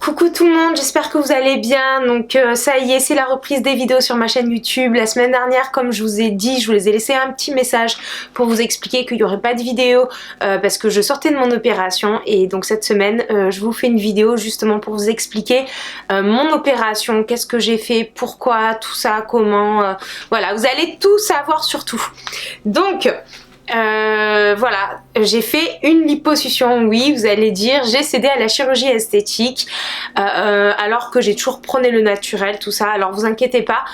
Coucou tout le monde, j'espère que vous allez bien. Donc ça y est, c'est la reprise des vidéos sur ma chaîne YouTube. La semaine dernière, comme je vous ai dit, je vous ai laissé un petit message pour vous expliquer qu'il n'y aurait pas de vidéo parce que je sortais de mon opération. Et donc cette semaine, je vous fais une vidéo justement pour vous expliquer mon opération, qu'est-ce que j'ai fait, pourquoi, tout ça, comment. Voilà, vous allez tout savoir sur tout. Donc... voilà, j'ai fait une liposuction, oui, vous allez dire, j'ai cédé à la chirurgie esthétique alors que j'ai toujours prôné le naturel, tout ça. Alors vous inquiétez pas,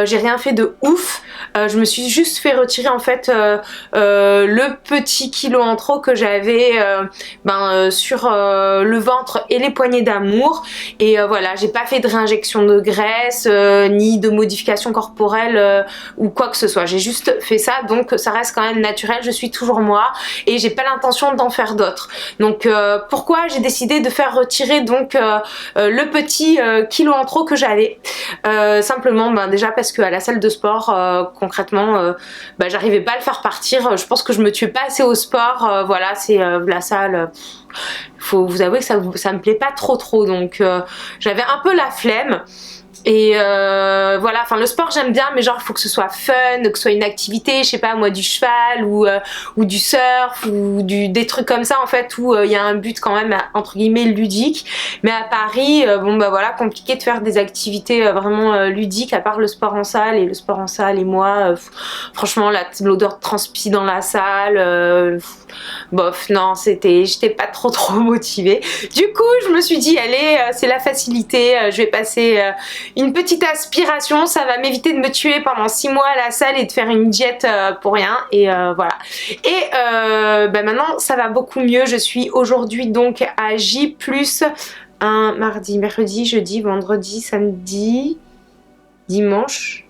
j'ai rien fait de ouf, je me suis juste fait retirer en fait le petit kilo en trop que j'avais sur le ventre et les poignées d'amour. Et voilà, j'ai pas fait de réinjection de graisse ni de modification corporelle ou quoi que ce soit, j'ai juste fait ça, donc ça reste quand même naturel. Je suis toujours moi et j'ai pas l'intention d'en faire d'autres. Donc pourquoi j'ai décidé de faire retirer donc le petit kilo en trop que j'avais, simplement déjà parce que à la salle de sport concrètement j'arrivais pas à le faire partir. Je pense que je me tuais pas assez au sport, voilà, c'est la salle, faut vous avouer que ça me plaît pas trop, donc j'avais un peu la flemme. Et voilà, enfin le sport j'aime bien, mais genre il faut que ce soit fun, que ce soit une activité, je sais pas moi, du cheval ou du surf ou des trucs comme ça en fait, où il y a un but quand même entre guillemets ludique. Mais à Paris, voilà, compliqué de faire des activités vraiment ludiques à part le sport en salle. Et le sport en salle et moi, franchement l'odeur de transpi dans la salle, bof, non, j'étais pas trop motivée. Du coup je me suis dit allez, c'est la facilité, je vais passer une petite aspiration, ça va m'éviter de me tuer pendant 6 mois à la salle et de faire une diète pour rien. Et voilà. Et maintenant ça va beaucoup mieux. Je suis aujourd'hui donc à J plus un mardi, mercredi, jeudi, vendredi, samedi, dimanche,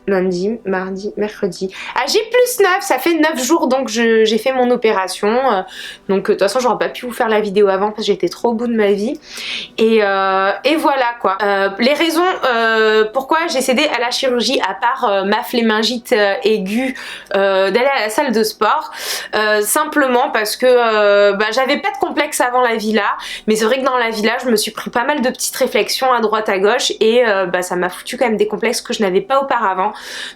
lundi, mardi, mercredi. À J plus 9, ça fait 9 jours donc j'ai fait mon opération. Donc de toute façon j'aurais pas pu vous faire la vidéo avant parce que j'étais trop au bout de ma vie. Et voilà quoi. Les raisons pourquoi j'ai cédé à la chirurgie, à part ma flémingite aiguë d'aller à la salle de sport, simplement parce que j'avais pas de complexe avant la villa, mais c'est vrai que dans la villa je me suis pris pas mal de petites réflexions à droite à gauche et ça m'a foutu quand même des complexes que je n'avais pas auparavant.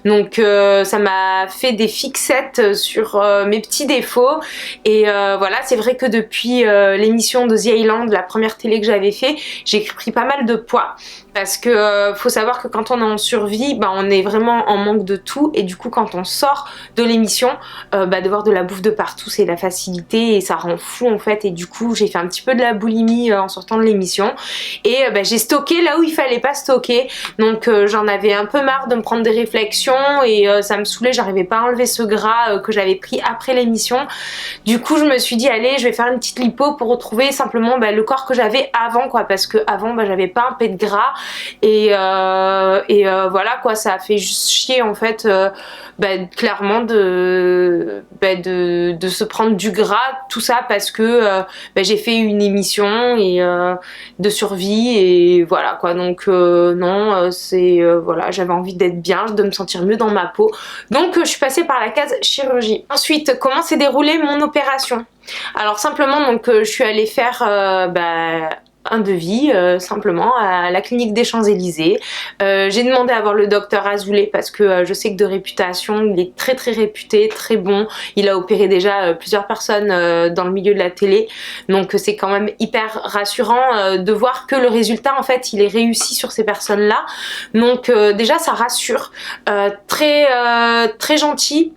Donc ça m'a fait des fixettes sur mes petits défauts. Et voilà, c'est vrai que depuis l'émission de The Island, la première télé que j'avais fait, j'ai pris pas mal de poids. Parce que faut savoir que quand on est en survie, on est vraiment en manque de tout. Et du coup quand on sort de l'émission, de voir de la bouffe de partout, c'est la facilité et ça rend fou en fait. Et du coup j'ai fait un petit peu de la boulimie en sortant de l'émission. Et j'ai stocké là où il fallait pas stocker. Donc j'en avais un peu marre de me prendre des réflexions et ça me saoulait, j'arrivais pas à enlever ce gras que j'avais pris après l'émission. Du coup je me suis dit allez, je vais faire une petite lipo pour retrouver simplement le corps que j'avais avant quoi. Parce que avant j'avais pas un pet de gras. Et voilà quoi, ça a fait juste chier en fait clairement de se prendre du gras, tout ça parce que j'ai fait une émission et de survie et voilà quoi. Donc non, voilà, j'avais envie d'être bien, de me sentir mieux dans ma peau, donc je suis passée par la case chirurgie. Ensuite, comment s'est déroulée mon opération? Alors simplement donc je suis allée faire un devis simplement à la clinique des Champs-Élysées. J'ai demandé à voir le docteur Azoulay parce que je sais que de réputation il est très réputé, très bon. Il a opéré déjà plusieurs personnes dans le milieu de la télé, donc c'est quand même hyper rassurant de voir que le résultat en fait il est réussi sur ces personnes là. Donc déjà ça rassure, très gentil.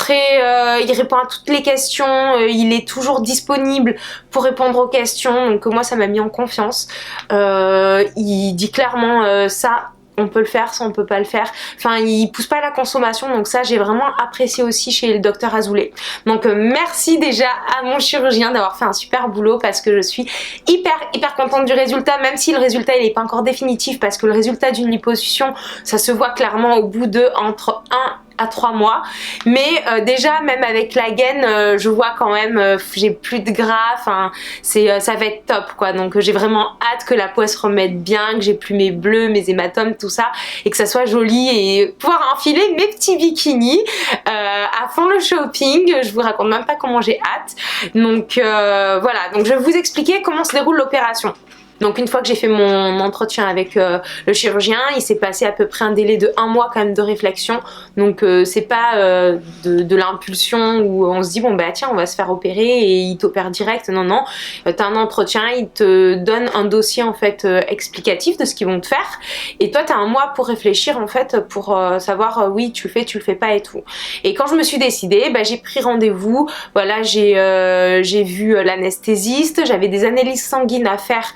Il répond à toutes les questions, il est toujours disponible pour répondre aux questions, donc moi ça m'a mis en confiance. Il dit clairement ça on peut le faire, ça on peut pas le faire, enfin il pousse pas à la consommation, donc ça j'ai vraiment apprécié aussi chez le docteur Azoulay. Donc merci déjà à mon chirurgien d'avoir fait un super boulot parce que je suis hyper contente du résultat, même si le résultat il est pas encore définitif parce que le résultat d'une liposuction ça se voit clairement au bout de entre 1 à 3 mois, mais déjà même avec la gaine je vois quand même j'ai plus de gras, enfin ça va être top quoi. Donc j'ai vraiment hâte que la peau se remette bien, que j'ai plus mes bleus, mes hématomes, tout ça, et que ça soit joli et pouvoir enfiler mes petits bikinis à fond le shopping. Je vous raconte même pas comment j'ai hâte. Donc voilà, donc je vais vous expliquer comment se déroule l'opération. Donc une fois que j'ai fait mon entretien avec le chirurgien, il s'est passé à peu près un délai de 1 mois quand même de réflexion. Donc c'est pas de l'impulsion où on se dit bon bah tiens on va se faire opérer et il t'opère direct. Non non, t'as un entretien, il te donne un dossier en fait explicatif de ce qu'ils vont te faire et toi t'as 1 mois pour réfléchir en fait pour savoir oui tu le fais pas et tout. Et quand je me suis décidée, bah, j'ai pris rendez-vous, voilà j'ai vu l'anesthésiste, j'avais des analyses sanguines à faire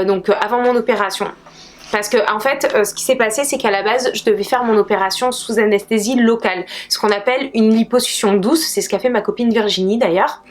donc avant mon opération. Parce que en fait, ce qui s'est passé, c'est qu'à la base, je devais faire mon opération sous anesthésie locale, ce qu'on appelle une liposuction douce. C'est ce qu'a fait ma copine Virginie d'ailleurs.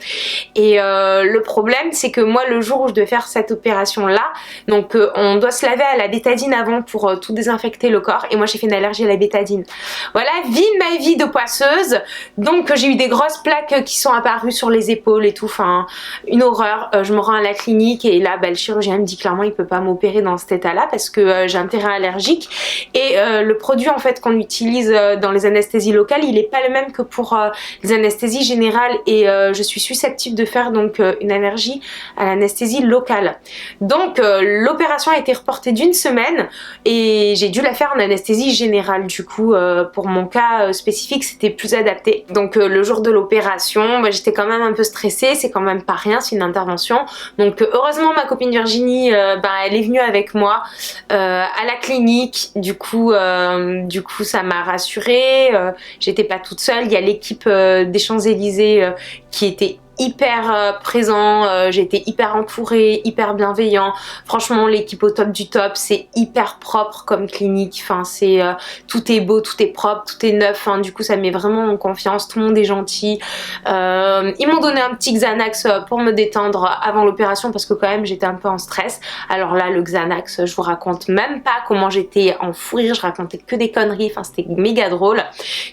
Et le problème, c'est que moi, le jour où je devais faire cette opération-là, donc on doit se laver à la bétadine avant pour tout désinfecter le corps. Et moi, j'ai fait une allergie à la bétadine. Voilà, ma vie de poisseuse. Donc j'ai eu des grosses plaques qui sont apparues sur les épaules et tout. Enfin, une horreur. Je me rends à la clinique et là, bah, le chirurgien me dit clairement, il peut pas m'opérer dans cet état-là parce que j'ai un terrain allergique et le produit en fait qu'on utilise dans les anesthésies locales il n'est pas le même que pour les anesthésies générales et je suis susceptible de faire donc une allergie à l'anesthésie locale. Donc l'opération a été reportée d'1 semaine et j'ai dû la faire en anesthésie générale. Du coup pour mon cas spécifique c'était plus adapté. Donc le jour de l'opération bah, j'étais quand même un peu stressée, c'est quand même pas rien, c'est une intervention. Donc heureusement ma copine Virginie bah, elle est venue avec moi à la clinique, du coup ça m'a rassurée, j'étais pas toute seule, il y a l'équipe des Champs-Élysées qui était hyper présent, j'ai été hyper entourée, hyper bienveillant. Franchement l'équipe au top du top, c'est hyper propre comme clinique, enfin c'est tout est beau, tout est propre, tout est neuf, hein. Du coup ça me met vraiment en confiance, tout le monde est gentil. Ils m'ont donné un petit Xanax pour me détendre avant l'opération parce que quand même j'étais un peu en stress. Alors là le Xanax, je vous raconte même pas comment j'étais en fou rire, je racontais que des conneries, enfin c'était méga drôle.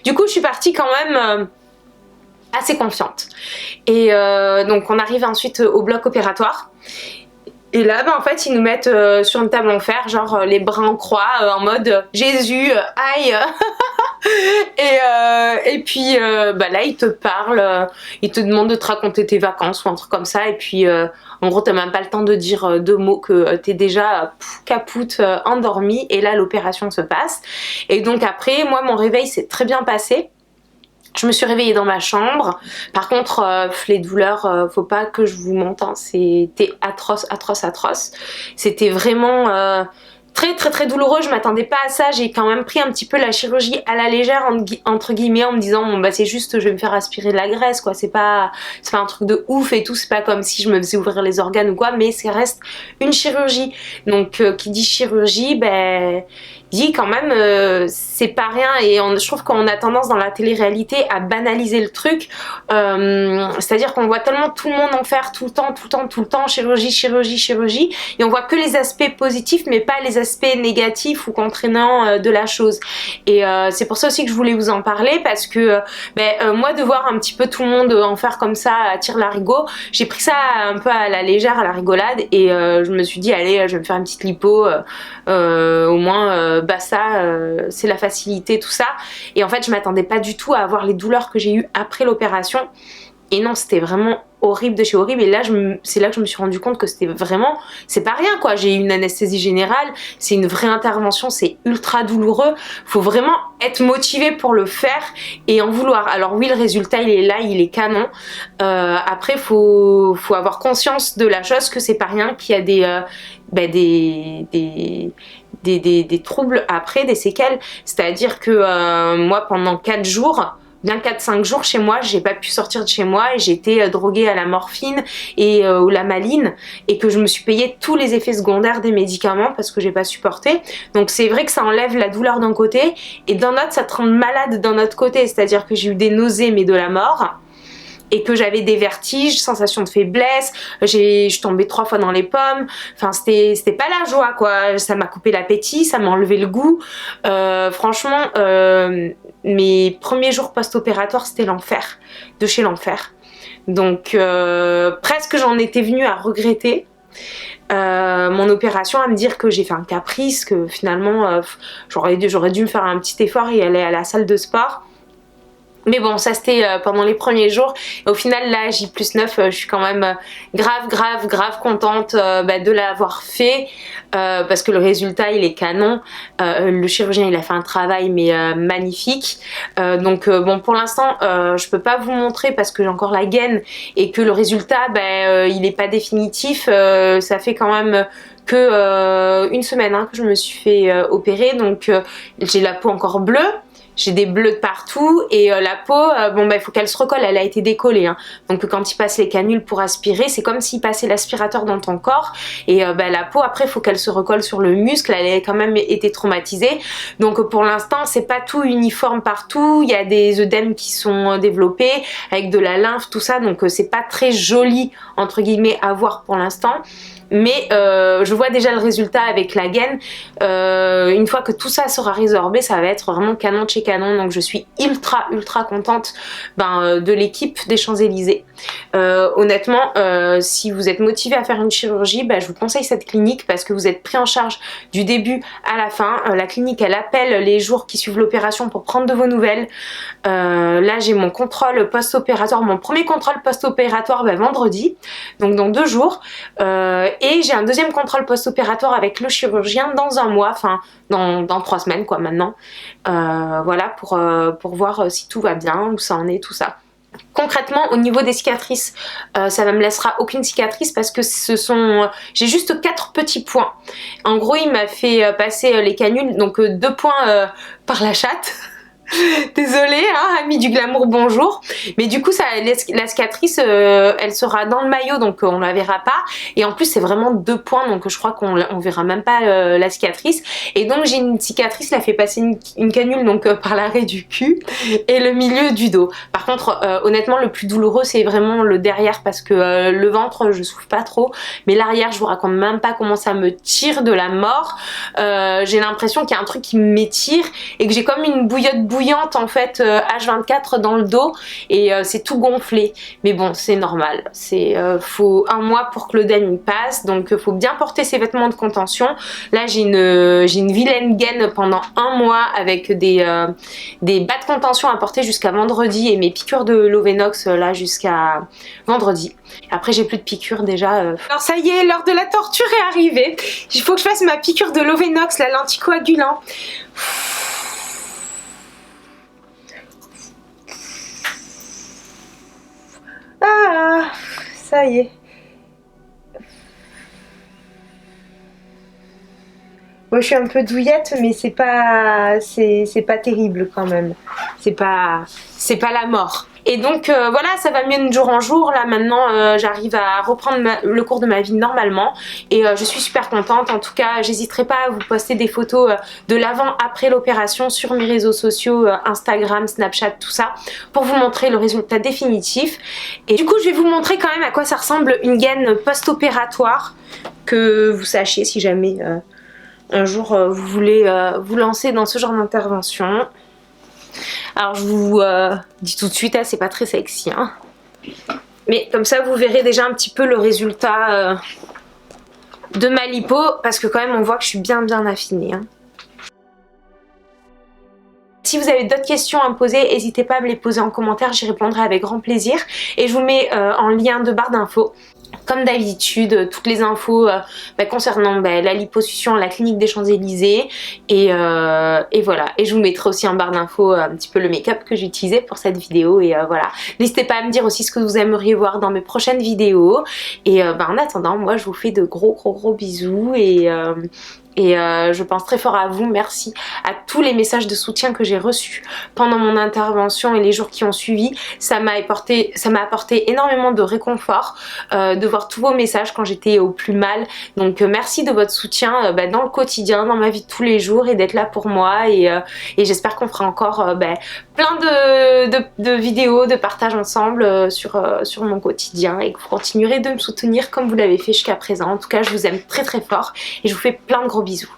Du coup je suis partie quand même assez confiante. Et donc on arrive ensuite au bloc opératoire. Et là, bah, en fait, ils nous mettent sur une table en fer, genre les bras en croix, en mode Jésus, aïe. Et puis bah, là, ils te parlent, ils te demandent de te raconter tes vacances ou un truc comme ça. Et puis, en gros, t'as même pas le temps de dire 2 mots que t'es déjà capoute, endormie. Et là, l'opération se passe. Et donc après, moi, mon réveil s'est très bien passé. Je me suis réveillée dans ma chambre. Par contre, les douleurs, faut pas que je vous mente, hein, c'était atroce, atroce, atroce. C'était vraiment très douloureux. Je m'attendais pas à ça. J'ai quand même pris un petit peu la chirurgie à la légère entre guillemets en me disant bon bah c'est juste je vais me faire aspirer de la graisse quoi. C'est pas un truc de ouf et tout. C'est pas comme si je me faisais ouvrir les organes ou quoi. Mais ça reste une chirurgie. Donc qui dit chirurgie, ben dit quand même c'est pas rien et je trouve qu'on a tendance dans la télé-réalité à banaliser le truc, c'est-à-dire qu'on voit tellement tout le monde en faire tout le temps, chirurgie et on voit que les aspects positifs mais pas les aspects négatifs ou contraignants de la chose. Et c'est pour ça aussi que je voulais vous en parler parce que moi de voir un petit peu tout le monde en faire comme ça à tire-larigot, j'ai pris ça un peu à la légère, à la rigolade et je me suis dit allez je vais me faire une petite lipo au moins bah ça c'est la facilité tout ça et en fait je m'attendais pas du tout à avoir les douleurs que j'ai eues après l'opération et non c'était vraiment horrible de chez horrible et là c'est là que je me suis rendu compte que c'était vraiment c'est pas rien quoi, j'ai eu une anesthésie générale, c'est une vraie intervention, c'est ultra douloureux, faut vraiment être motivé pour le faire et en vouloir. Alors oui le résultat il est là, il est canon, après faut avoir conscience de la chose que c'est pas rien, qu'il y a des troubles après, des séquelles, c'est-à-dire que moi pendant 4 jours bien 4-5 jours chez moi, j'ai pas pu sortir de chez moi et j'étais droguée à la morphine et ou la maline et que je me suis payé tous les effets secondaires des médicaments parce que j'ai pas supporté. Donc c'est vrai que ça enlève la douleur d'un côté et d'un autre ça te rend malade d'un autre côté, c'est-à-dire que j'ai eu des nausées mais de la mort. Et que j'avais des vertiges, sensation de faiblesse, je suis tombée 3 fois dans les pommes, enfin c'était pas la joie quoi, ça m'a coupé l'appétit, ça m'a enlevé le goût, franchement mes premiers jours post-opératoires c'était l'enfer, de chez l'enfer, donc presque j'en étais venue à regretter mon opération, à me dire que j'ai fait un caprice, que finalement j'aurais dû me faire un petit effort et aller à la salle de sport. Mais bon, ça c'était pendant les premiers jours. Et au final là, J+9, je suis quand même grave contente de l'avoir fait. Parce que le résultat il est canon. Le chirurgien il a fait un travail mais magnifique. Donc bon, pour l'instant je peux pas vous montrer parce que j'ai encore la gaine et que le résultat il n'est pas définitif. Ça fait quand même que une semaine que je me suis fait opérer, donc j'ai la peau encore bleue. J'ai des bleus de partout et la peau, il faut qu'elle se recolle, elle a été décollée. Donc quand il passe les canules pour aspirer, c'est comme s'il passait l'aspirateur dans ton corps. Et la peau, après, il faut qu'elle se recolle sur le muscle, elle a quand même été traumatisée. Donc pour l'instant, c'est pas tout uniforme partout. Il y a des œdèmes qui sont développés avec de la lymphe, tout ça. Donc c'est pas très joli, entre guillemets, à voir pour l'instant. Mais je vois déjà le résultat avec la gaine. Une fois que tout ça sera résorbé, ça va être vraiment canon de chez canon. Donc je suis ultra contente de l'équipe des Champs-Élysées. Honnêtement, si vous êtes motivé à faire une chirurgie, je vous conseille cette clinique parce que vous êtes pris en charge du début à la fin. La clinique, elle appelle les jours qui suivent l'opération pour prendre de vos nouvelles. Là, j'ai mon contrôle post-opératoire, mon premier contrôle post-opératoire vendredi, donc dans 2 jours. Et j'ai un deuxième contrôle post-opératoire avec le chirurgien dans 1 mois, enfin dans 3 semaines quoi maintenant. Voilà, pour voir si tout va bien, où ça en est, tout ça. Concrètement, au niveau des cicatrices, ça ne me laissera aucune cicatrice parce que j'ai juste 4 petits points. En gros, il m'a fait passer les canules, donc 2 points par la chatte. Désolée, amis du glamour, bonjour. Mais du coup, la cicatrice, elle sera dans le maillot, donc on la verra pas. Et en plus, c'est vraiment 2 points, donc je crois qu'on verra même pas la cicatrice. Et donc, j'ai une cicatrice, là, fait passer une canule donc par l'arrêt du cul et le milieu du dos. Par contre, honnêtement, le plus douloureux, c'est vraiment le derrière parce que le ventre, je souffre pas trop. Mais l'arrière, je vous raconte même pas comment ça me tire de la mort. J'ai l'impression qu'il y a un truc qui m'étire et que j'ai comme une bouillotte bouillante en fait H24 dans le dos et c'est tout gonflé, mais bon c'est normal, faut 1 mois pour que l'œdème passe, donc faut bien porter ses vêtements de contention. Là j'ai une vilaine gaine pendant 1 mois avec des bas de contention à porter jusqu'à vendredi et mes piqûres de Lovenox là jusqu'à vendredi. Après j'ai plus de piqûres déjà. Alors ça y est, l'heure de la torture est arrivée. Il faut que je fasse ma piqûre de Lovenox, là, l'anticoagulant. Ah, ça y est. Moi je suis un peu douillette mais c'est pas terrible quand même. C'est pas la mort. Et donc voilà, ça va mieux de jour en jour. Là maintenant j'arrive à reprendre le cours de ma vie normalement et je suis super contente. En tout cas, j'hésiterai pas à vous poster des photos de l'avant après l'opération sur mes réseaux sociaux, Instagram, Snapchat, tout ça, pour vous montrer le résultat définitif. Et du coup je vais vous montrer quand même à quoi ça ressemble une gaine post-opératoire, que vous sachiez si jamais un jour vous voulez vous lancer dans ce genre d'intervention. Alors je vous dis tout de suite, c'est pas très sexy, mais comme ça vous verrez déjà un petit peu le résultat de ma lipo, parce que quand même on voit que je suis bien affinée. Si vous avez d'autres questions à me poser, n'hésitez pas à me les poser en commentaire, j'y répondrai avec grand plaisir. Et je vous mets en lien de barre d'infos, comme d'habitude, toutes les infos concernant la liposuction à la clinique des Champs-Élysées. Et voilà. Et je vous mettrai aussi en barre d'infos un petit peu le make-up que j'ai utilisé pour cette vidéo. Et voilà. N'hésitez pas à me dire aussi ce que vous aimeriez voir dans mes prochaines vidéos. Et en attendant, moi je vous fais de gros bisous. Et je pense très fort à vous. Merci à tous les messages de soutien que j'ai reçus pendant mon intervention et les jours qui ont suivi. Ça m'a apporté énormément de réconfort de voir tous vos messages quand j'étais au plus mal. Donc merci de votre soutien dans le quotidien, dans ma vie de tous les jours, et d'être là pour moi. Et j'espère qu'on fera encore plein de vidéos, de partage ensemble sur mon quotidien, et que vous continuerez de me soutenir comme vous l'avez fait jusqu'à présent. En tout cas, je vous aime très fort et je vous fais plein de gros bisous.